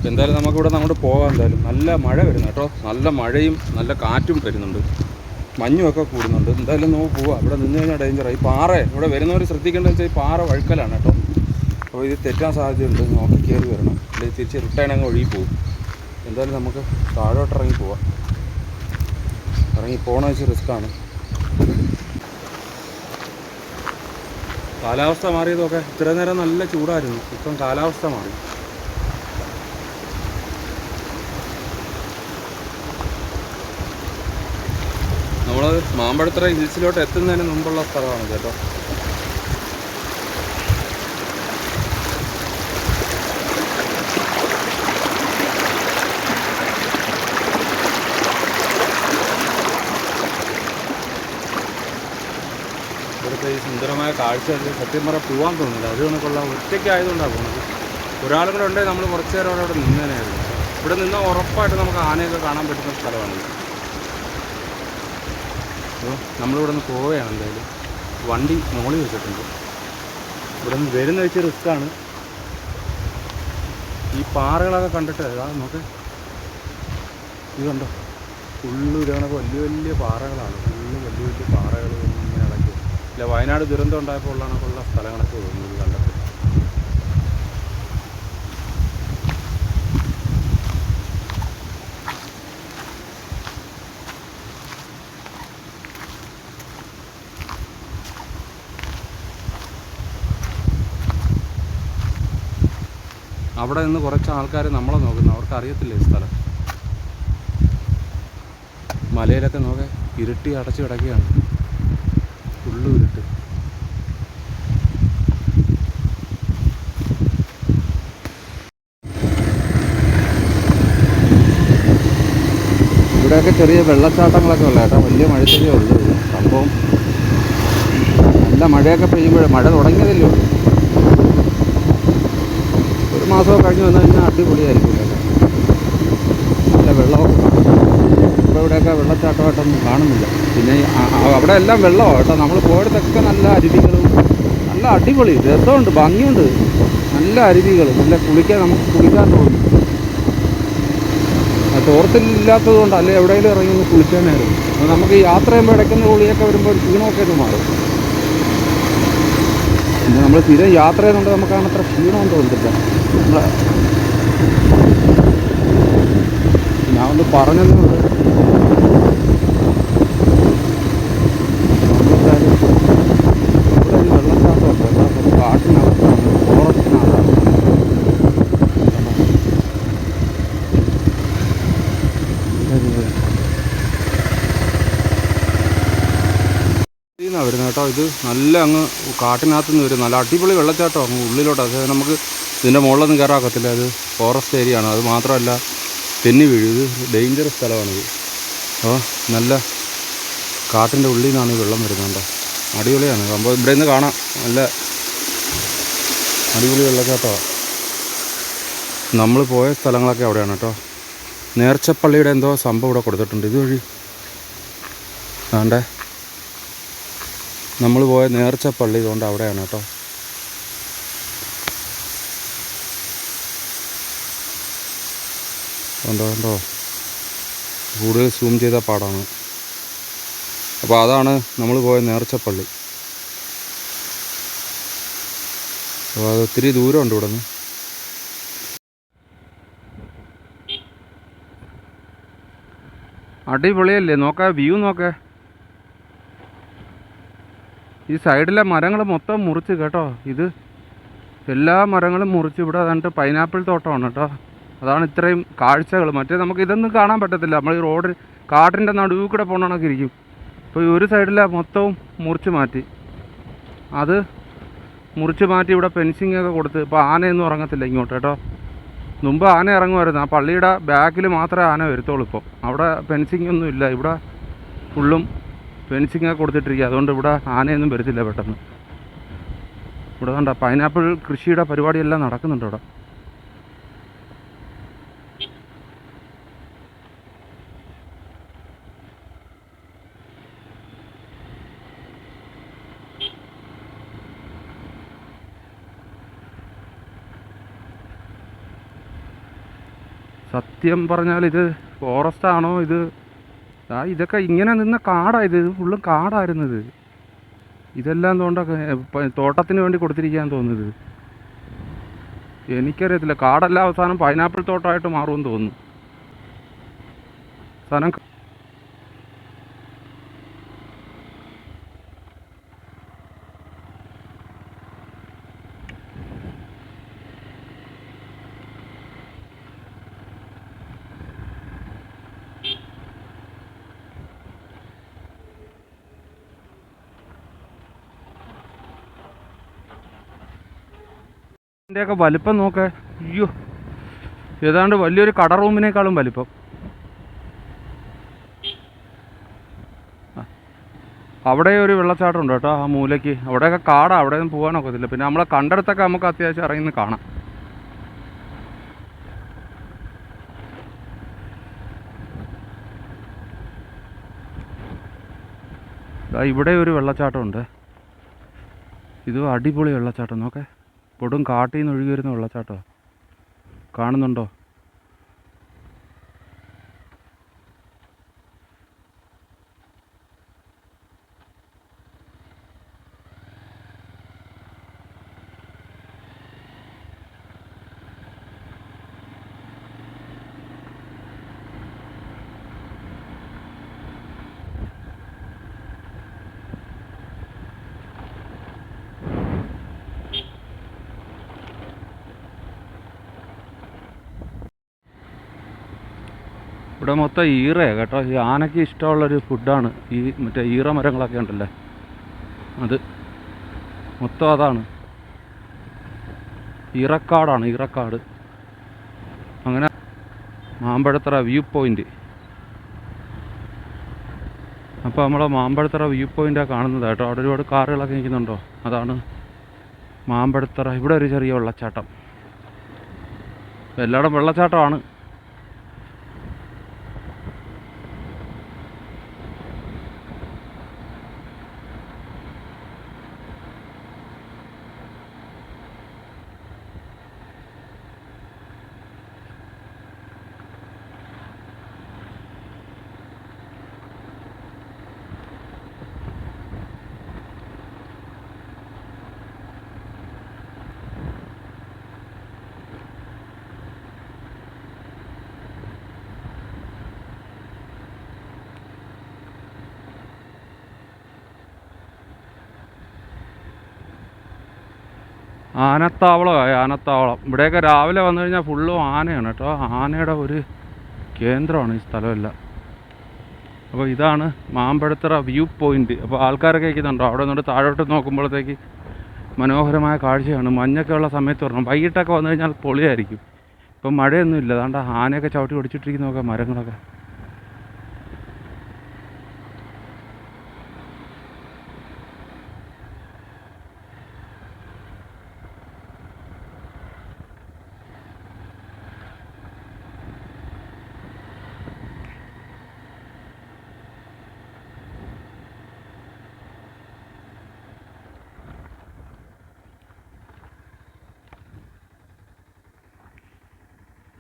എന്തായാലും നമുക്കിവിടെ അങ്ങോട്ട് പോകാം. എന്തായാലും നല്ല മഴ വരുന്നു കേട്ടോ, നല്ല മഴയും നല്ല കാറ്റും വരുന്നുണ്ട്, മഞ്ഞുമൊക്കെ കൂടുന്നുണ്ട്. എന്തായാലും നമുക്ക് പോവാം. ഇവിടെ നിന്ന് കഴിഞ്ഞാൽ ഡേഞ്ചറാണ്. ഈ പാറ ഇവിടെ വരുന്നവർ ശ്രദ്ധിക്കേണ്ടതെന്ന് വെച്ചാൽ ഈ പാറ വഴുക്കലാണ് കേട്ടോ. അപ്പോൾ ഇത് തെറ്റാൻ സാധ്യതയുണ്ട്, നോക്കി കയറി വരണം, അല്ലെങ്കിൽ തിരിച്ച് റിട്ടേൺ അങ്ങ് ഒഴുകി പോകും. എന്തായാലും നമുക്ക് താഴോട്ട് ഇറങ്ങി പോവാം. ഇറങ്ങി പോകണമെന്ന് വെച്ചാൽ റിസ്ക്കാണ്. കാലാവസ്ഥ മാറിയതൊക്കെ ഇത്ര നേരം നല്ല ചൂടായിരുന്നു, ഇപ്പം കാലാവസ്ഥ മാറി. നമ്മൾ മാമ്പഴത്തറ ഹിൽസിലോട്ട് എത്തുന്നതിന് മുമ്പുള്ള സ്ഥലമാണ് കേട്ടോ. ഇവിടുത്തെ ഈ സുന്ദരമായ കാഴ്ച സത്യം പറഞ്ഞാൽ പോകാൻ തോന്നുന്നില്ല. അത് കണക്കുള്ള ഒറ്റയ്ക്കായതുകൊണ്ടാണ് പോകുന്നത്. ഒരാളുകൂടെ ഉണ്ടെങ്കിൽ നമ്മൾ കുറച്ച് നേരം അവിടെ നിന്നേനായിരുന്നു. ഇവിടെ നിന്നാൽ ഉറപ്പായിട്ട് നമുക്ക് ആനയൊക്കെ കാണാൻ പറ്റുന്ന സ്ഥലമാണിത്. അപ്പോൾ നമ്മളിവിടെ നിന്ന് പോവുകയാണ്. എന്തായാലും വണ്ടി മുകളിൽ വെച്ചിട്ടുണ്ട്. ഇവിടെ നിന്ന് വരുന്ന വെച്ച് റിസ്ക്കാണ്. ഈ പാറകളൊക്കെ കണ്ടിട്ട് നോക്ക്, ഇത് കണ്ടോ, ഫുള്ള് ഇതേണക്ക് വലിയ വലിയ പാറകളാണ്. ഫുള്ള് വലിയ വലിയ പാറകൾ ഇങ്ങനെ ഇടയ്ക്ക്. ഇല്ല, വയനാട് ദുരന്തം ഉണ്ടായപ്പോൾ ഉള്ള സ്ഥലങ്ങളൊക്കെ തോന്നുന്നത് കണ്ടത്. അവിടെ നിന്ന് കുറച്ച് ആൾക്കാർ നമ്മളെ നോക്കുന്നു, അവർക്ക് അറിയത്തില്ല ഈ സ്ഥലം. മലയിലൊക്കെ നോക്കെ ഇരുട്ടി അടച്ചു കിടക്കുകയാണ്, ഫുള്ള് ഇരുട്ട്. ഇവിടെയൊക്കെ ചെറിയ വെള്ളച്ചാട്ടങ്ങളൊക്കെ ഉള്ള കേട്ടോ, വലിയ മഴത്തേ ഉള്ളൂ. സംഭവം നല്ല മഴയൊക്കെ പെയ്യുമ്പോഴേ, മഴ തുടങ്ങിയതല്ലേ ഉള്ളൂ. ഒരു മാസമൊക്കെ കഴിഞ്ഞ് വന്നു കഴിഞ്ഞാൽ അടിപൊളിയായിരിക്കും കേട്ടോ, നല്ല വെള്ളമൊക്കെ. ഇപ്പോൾ ഇവിടെയൊക്കെ വെള്ളച്ചാട്ടമായിട്ടൊന്നും കാണുന്നില്ല. പിന്നെ അവിടെ എല്ലാം വെള്ളമാണ് കേട്ടോ. നമ്മൾ പോയിടത്തൊക്കെ നല്ല അരുവികളും, നല്ല അടിപൊളി രസമുണ്ട്, ഭംഗിയുണ്ട്, നല്ല അരുവികൾ, നല്ല നമുക്ക് കുളിക്കാൻ തോന്നും. തോർത്തില്ലാത്തത് കൊണ്ട് അല്ലെ എവിടെയെങ്കിലും ഇറങ്ങി ഒന്ന് കുളിക്കാനായിരുന്നു. അപ്പോൾ നമുക്ക് ഈ യാത്ര ചെയ്യുമ്പോൾ ഇടയ്ക്കുന്ന കുളിയൊക്കെ വരുമ്പോൾ ഒരു ക്ഷീണമൊക്കെ ഒന്ന് മാറും. പിന്നെ നമ്മൾ സ്ഥിരം യാത്ര ചെയ്യുന്നുണ്ട്, നമുക്കാണ് അത്ര ക്ഷീണമൊന്നും തോന്നുന്നില്ല. ഞാൻ ഒന്ന് പറഞ്ഞതുകൊണ്ട് നമ്മളെന്തായാലും ഇവിടെ ഒരു വെള്ളച്ചാട്ടമുണ്ട്. എല്ലാം കാട്ടിനകത്താണ്, ഫോറസ്റ്റിനകത്താണ്. ാണ് വരുന്നത് കേട്ടോ. ഇത് നല്ല അങ്ങ് കാട്ടിനകത്തു നിന്ന് വരും, നല്ല അടിപൊളി വെള്ളച്ചാട്ടം അങ്ങ് ഉള്ളിലോട്ട്. അത് നമുക്ക് ഇതിൻ്റെ മുകളിലൊന്നും കയറാക്കത്തില്ല, അത് ഫോറസ്റ്റ് ഏരിയ ആണ്. അത് മാത്രമല്ല തെന്നി വീഴും, ഇത് ഡേഞ്ചറസ് സ്ഥലമാണിത്. അപ്പോൾ നല്ല കാട്ടിൻ്റെ ഉള്ളിൽ നിന്നാണ് ഈ വെള്ളം വരുന്നത്. അടിപൊളിയാണ് സംഭവം. ഇവിടെ നിന്ന് കാണാം, നല്ല അടിപൊളി വെള്ളച്ചാട്ടമാണ്. നമ്മൾ പോയ സ്ഥലങ്ങളൊക്കെ അവിടെയാണ് കേട്ടോ. നേർച്ചപ്പള്ളിയുടെ എന്തോ സംഭവം ഇവിടെ കൊടുത്തിട്ടുണ്ട്. ഇതുവഴി ആണ്ടേ നമ്മൾ പോയ നേർച്ചപ്പള്ളി ഇതുകൊണ്ട് അവിടെയാണ് കേട്ടോ. കണ്ടോ, കൂടുതൽ സൂം ചെയ്ത പാടാണ്. അപ്പോൾ അതാണ് നമ്മൾ പോയ നേർച്ചപ്പള്ളി. അപ്പോൾ അത് ഒത്തിരി ദൂരമുണ്ട് ഇവിടെ നിന്ന്. അടിപൊളിയല്ലേ, നോക്കാം വ്യൂ നോക്കേ. ഈ സൈഡിലെ മരങ്ങൾ മൊത്തം മുറിച്ച് കേട്ടോ. ഇത് എല്ലാ മരങ്ങളും മുറിച്ച് ഇവിടെ കണ്ടിട്ട് പൈനാപ്പിൾ തോട്ടമാണ് കേട്ടോ. അതാണ് ഇത്രയും കാഴ്ചകൾ. മറ്റേ നമുക്ക് ഇതൊന്നും കാണാൻ പറ്റത്തില്ല, നമ്മൾ ഈ റോഡ് കാട്ടിൻ്റെ നടുവിൽ കൂടെ പോകണമൊക്കെ ഇരിക്കും. ഇപ്പോൾ ഈ ഒരു സൈഡിലെ മൊത്തവും മുറിച്ച് മാറ്റി, അത് മുറിച്ച് മാറ്റി ഇവിടെ ഫെൻസിങ് ഒക്കെ കൊടുത്ത്. ഇപ്പോൾ ആനയൊന്നും ഇറങ്ങത്തില്ല ഇങ്ങോട്ട് കേട്ടോ. മുമ്പ് ആന ഇറങ്ങുമായിരുന്നു, ആ പള്ളിയുടെ ബാക്കിൽ മാത്രമേ ആന വരുത്തുള്ളൂ. ഇപ്പോൾ അവിടെ ഫെൻസിങ് ഒന്നും ഇല്ല, ഇവിടെ ഫുള്ളും ഫെൻസിങ് ഒക്കെ കൊടുത്തിട്ടിരിക്കുക. അതുകൊണ്ട് ഇവിടെ ആനയൊന്നും വരത്തില്ല പെട്ടെന്ന്. ഇവിടെ കണ്ട പൈനാപ്പിൾ കൃഷിയുടെ പരിപാടിയെല്ലാം നടക്കുന്നുണ്ട് ഇവിടെ. സത്യം പറഞ്ഞാൽ ഇത് ഫോറസ്റ്റാണോ ഇത്? ഇതൊക്കെ ഇങ്ങനെ നിന്ന കാടായത്, ഇത് ഫുള്ളും കാടായിരുന്നത്. ഇതെല്ലാം തോട്ടത്തിന് വേണ്ടി കൊടുത്തിരിക്കുകയെന്ന് തോന്നുന്നത്. എനിക്കറിയത്തില്ല, കാടെല്ലാം അവസാനം പൈനാപ്പിൾ തോട്ടമായിട്ട് മാറുമെന്ന് തോന്നുന്നു. അവസാനം ഇതിൻ്റെയൊക്കെ വലിപ്പം നോക്കേ. അയ്യോ, ഏതാണ്ട് വലിയൊരു കട റൂമിനേക്കാളും വലിപ്പം. അവിടെ ഒരു വെള്ളച്ചാട്ടം ഉണ്ട് കേട്ടോ, ആ മൂലയ്ക്ക്. അവിടെയൊക്കെ കാടാണ്, അവിടെയൊന്നും പോകാനൊക്കത്തില്ല. പിന്നെ നമ്മളെ കണ്ടെടുത്തൊക്കെ നമുക്ക് അത്യാവശ്യം ഇറങ്ങി കാണാം. ഇവിടെ ഒരു വെള്ളച്ചാട്ടം ഉണ്ട്. ഇത് അടിപൊളി വെള്ളച്ചാട്ടം നോക്കേ. കൊടും കാട്ടിൽ നിന്ന് ഒഴുകി വരുന്ന വെള്ളച്ചാട്ടമാണ്. കാണുന്നുണ്ടോ? ഇവിടെ മൊത്തം ഈറയാണ് കേട്ടോ. ഈ ആനയ്ക്ക് ഇഷ്ടമുള്ളൊരു ഫുഡാണ് ഈ മറ്റേ ഈറ മരങ്ങളൊക്കെ ഉണ്ടല്ലേ, അത് മൊത്തം അതാണ്. ഈറക്കാടാണ്, ഈറക്കാട്. അങ്ങനെ മാമ്പഴത്തറ വ്യൂ പോയിൻ്റ്. അപ്പോൾ നമ്മൾ മാമ്പഴത്തറ വ്യൂ പോയിൻ്റാണ് കാണുന്നത് കേട്ടോ. അവിടെ ഒരുപാട് കാറുകളൊക്കെ നിൽക്കുന്നുണ്ടോ, അതാണ് മാമ്പഴത്തറ. ഇവിടെ ഒരു ചെറിയ വെള്ളച്ചാട്ടം. എല്ലായിടും വെള്ളച്ചാട്ടമാണ്. ആനത്താവളമായി, ആനത്താവളം. ഇവിടെയൊക്കെ രാവിലെ വന്നു കഴിഞ്ഞാൽ ഫുള്ളും ആനയാണ് കേട്ടോ. ആനയുടെ ഒരു കേന്ദ്രമാണ് ഈ സ്ഥലമെല്ലാം. അപ്പോൾ ഇതാണ് മാമ്പഴത്തറ വ്യൂ പോയിൻ്റ്. അപ്പോൾ ആൾക്കാരൊക്കെ ഇരിക്കുന്നുണ്ടോ അവിടെ നിന്നിട്ട് താഴോട്ട് നോക്കുമ്പോഴത്തേക്ക് മനോഹരമായ കാഴ്ചയാണ്. മഞ്ഞൊക്കെ ഉള്ള സമയത്ത് വരണം. വൈകിട്ടൊക്കെ വന്നു കഴിഞ്ഞാൽ പൊളിയായിരിക്കും. ഇപ്പം മഴയൊന്നും ഇല്ല. അതുകൊണ്ട് ആനയൊക്കെ ചവിട്ടി ഒടിച്ചിട്ടിരിക്കുന്നതൊക്കെ മരങ്ങളൊക്കെ.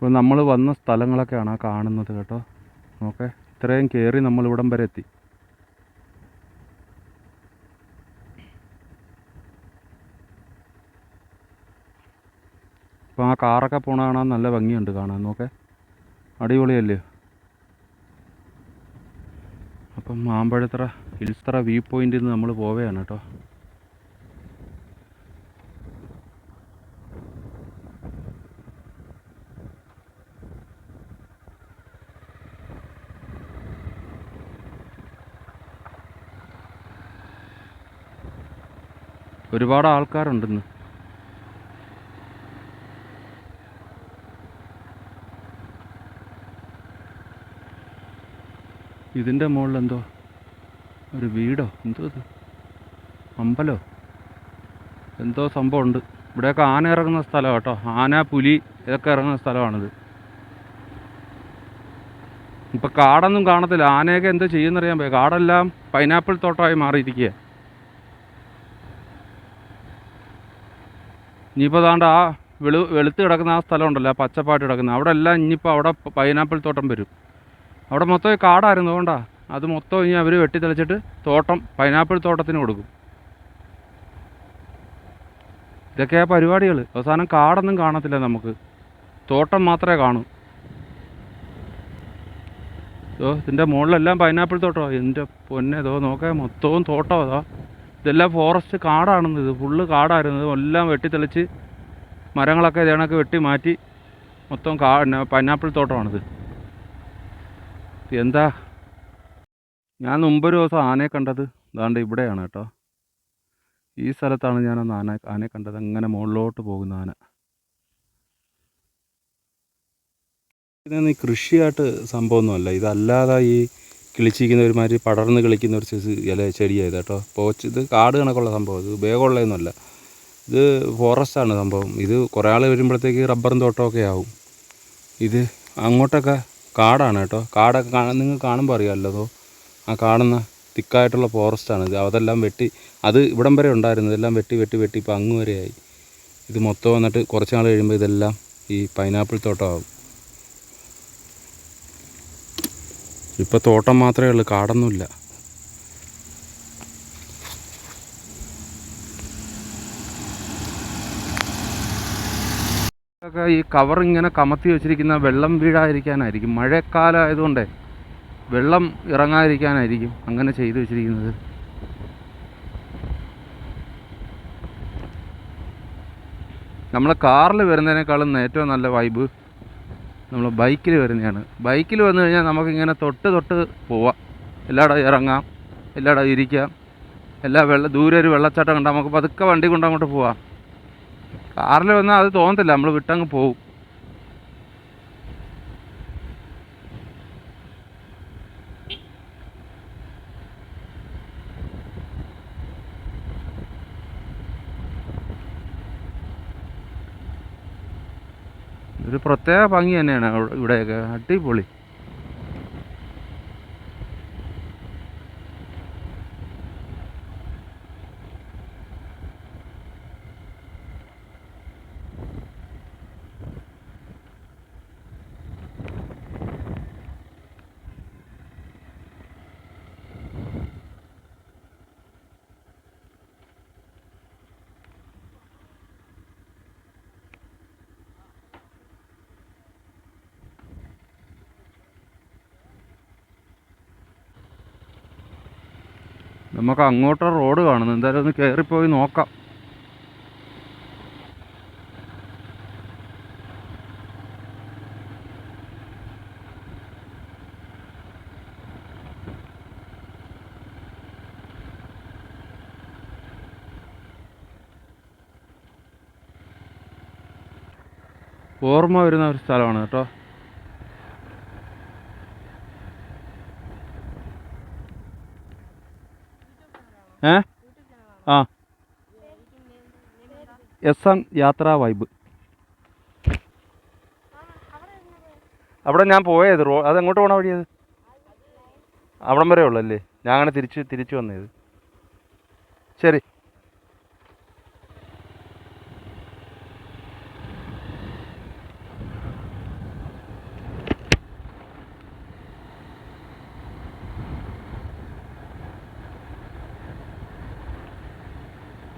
ഇപ്പോൾ നമ്മൾ വന്ന സ്ഥലങ്ങളൊക്കെയാണ് ആ കാണുന്നത് കേട്ടോ. ഓക്കെ, ഇത്രയും കയറി നമ്മളിവിടം വരെ എത്തി. ഇപ്പോൾ ആ കാറൊക്കെ പോണ കാണാൻ നല്ല ഭംഗിയുണ്ട് കാണാൻ. നോക്കെ, അടിപൊളിയല്ലേ. അപ്പം മാമ്പഴത്തറ ഹിൽസ്തറ വ്യൂ പോയിന്റിൽ നിന്ന് നമ്മൾ പോവുകയാണ് കേട്ടോ. ഒരുപാട് ആൾക്കാരുണ്ടെന്ന്. ഇതിൻ്റെ മുകളിൽ എന്തോ ഒരു വീടോ എന്തോ, ഇത് അമ്പലോ എന്തോ സംഭവമുണ്ട്. ഇവിടെയൊക്കെ ആന ഇറങ്ങുന്ന സ്ഥലമാണ് കേട്ടോ. ആന, പുലി ഇതൊക്കെ ഇറങ്ങുന്ന സ്ഥലമാണിത്. ഇപ്പം കാടൊന്നും കാണത്തില്ല. ആനയൊക്കെ എന്തോ ചെയ്യുന്നറിയാൻ പോയി. കാടെല്ലാം പൈനാപ്പിൾ തോട്ടമായി മാറിയിരിക്കുക. ഇനിയിപ്പോൾ ദാണ്ട് ആ വെളുത്ത് കിടക്കുന്ന ആ സ്ഥലം ഉണ്ടല്ലോ, ആ പച്ചപ്പായിട്ട് കിടക്കുന്ന അവിടെ എല്ലാം ഇനിയിപ്പോൾ അവിടെ പൈനാപ്പിൾ തോട്ടം വരും. അവിടെ മൊത്തം ഈ കാടായിരുന്നു, അതുകൊണ്ടാ അത് മൊത്തം ഇനി അവർ വെട്ടിത്തെളിച്ചിട്ട് തോട്ടം പൈനാപ്പിൾ തോട്ടത്തിന് കൊടുക്കും. ഇതൊക്കെയാ പരിപാടികൾ. അവസാനം കാടൊന്നും കാണത്തില്ല, നമുക്ക് തോട്ടം മാത്രമേ കാണൂ. ഇതിൻ്റെ മുകളിലെല്ലാം പൈനാപ്പിൾ തോട്ടമാണ്. എൻ്റെ പൊന്നെ, നോക്കാം മൊത്തവും തോട്ടം. ഇതെല്ലാം ഫോറസ്റ്റ് കാടാണെന്ന്. ഇത് ഫുള്ള് കാടായിരുന്നു. എല്ലാം വെട്ടിത്തെളിച്ച് മരങ്ങളൊക്കെ ഇതേണൊക്കെ വെട്ടി മാറ്റി മൊത്തം പൈനാപ്പിൾ തോട്ടമാണിത്. എന്താ, ഞാൻ മുമ്പൊരു ദിവസം ആനയെ കണ്ടത് ഇതാണ്ട് ഇവിടെയാണ് കേട്ടോ. ഈ സ്ഥലത്താണ് ഞാനന്ന് ആനയെ കണ്ടത്. അങ്ങനെ മുകളിലോട്ട് പോകുന്ന ആന. ഇതൊന്നും ഈ കൃഷിയായിട്ട് സംഭവമൊന്നുമല്ല. ഇതല്ലാതെ ഈ കിളിച്ചിരിക്കുന്ന ഒരുമാതിരി പടർന്ന് കിളിക്കുന്ന ഒരു ഇല ചെടിയായത് കേട്ടോ. ഇത് കാട് കണക്കുള്ള സംഭവം. ഇത് ഉപയോഗമുള്ളതൊന്നുമല്ല. ഇത് ഫോറസ്റ്റാണ് സംഭവം. ഇത് കുറേ ആൾ വരുമ്പോഴത്തേക്ക് റബ്ബറും തോട്ടമൊക്കെ ആവും. ഇത് അങ്ങോട്ടൊക്കെ കാടാണ് കേട്ടോ. കാടൊക്കെ നിങ്ങൾ കാണുമ്പോൾ അറിയാമല്ലോ. ആ കാണുന്ന തിക്കായിട്ടുള്ള ഫോറസ്റ്റാണ് ഇത്. അതെല്ലാം വെട്ടി, അത് ഇവിടം വരെ ഉണ്ടായിരുന്നു. ഇതെല്ലാം വെട്ടി ഇപ്പോൾ അങ്ങ് വരെയായി. ഇത് മൊത്തം വന്നിട്ട് കുറച്ച് നാൾ കഴിയുമ്പോൾ ഇതെല്ലാം ഈ പൈനാപ്പിൾ തോട്ടമാകും. ഇപ്പോൾ തോട്ടം മാത്രമേ ഉള്ളൂ, കാടൊന്നുമില്ല. ഈ കവർ ഇങ്ങനെ കമത്തി വെച്ചിരിക്കുന്ന വെള്ളം വീഴാതിരിക്കാനായിരിക്കും. മഴക്കാലം ആയതുകൊണ്ടേ വെള്ളം ഇറങ്ങാതിരിക്കാനായിരിക്കും അങ്ങനെ ചെയ്തു വെച്ചിരിക്കുന്നത്. നമ്മൾ കാറിൽ വരുന്നതിനേക്കാളും ഏറ്റവും നല്ല വൈബ് നമ്മൾ ബൈക്കിൽ വരുന്നതാണ്. ബൈക്കിൽ വന്നു കഴിഞ്ഞാൽ നമുക്കിങ്ങനെ തൊട്ട് പോവാം. എല്ലായിടം ഇറങ്ങാം, എല്ലായിടം ഇരിക്കാം. ദൂരെ ഒരു വെള്ളച്ചാട്ടം കണ്ടാൽ നമുക്ക് പതുക്കെ വണ്ടി കൊണ്ട് അങ്ങോട്ട് പോവാം. കാറിൽ വന്നാൽ അത് തോന്നത്തില്ല, നമ്മൾ വിട്ടങ്ങ് പോവും. ഒരു പ്രത്യേക ഭംഗി തന്നെയാണ് ഇവിടെയൊക്കെ. അടിപൊളി. നമുക്ക് അങ്ങോട്ട് റോഡ് കാണുന്നു. എന്തായാലും ഒന്ന് കയറിപ്പോയി നോക്കാം. ഓർമ്മ വരുന്ന ഒരു സ്ഥലമാണ് കേട്ടോ. ആ, SM യാത്രാ വൈബ്. അവിടെ ഞാൻ പോയത് അതെങ്ങോട്ട് പോകണ വഴിയത്? അവിടം വരെ ഉള്ളല്ലേ. ഞാൻ അങ്ങനെ തിരിച്ചു വന്നത്. ശരി.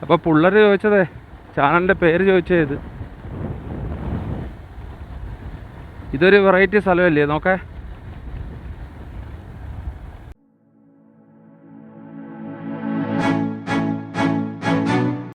അപ്പോൾ പിള്ളേർ ചോദിച്ചതേ, ചാനലിൻ്റെ പേര് ചോദിച്ചത് ഇതൊരു വെറൈറ്റി സ്ഥലമല്ലേ നോക്കേ.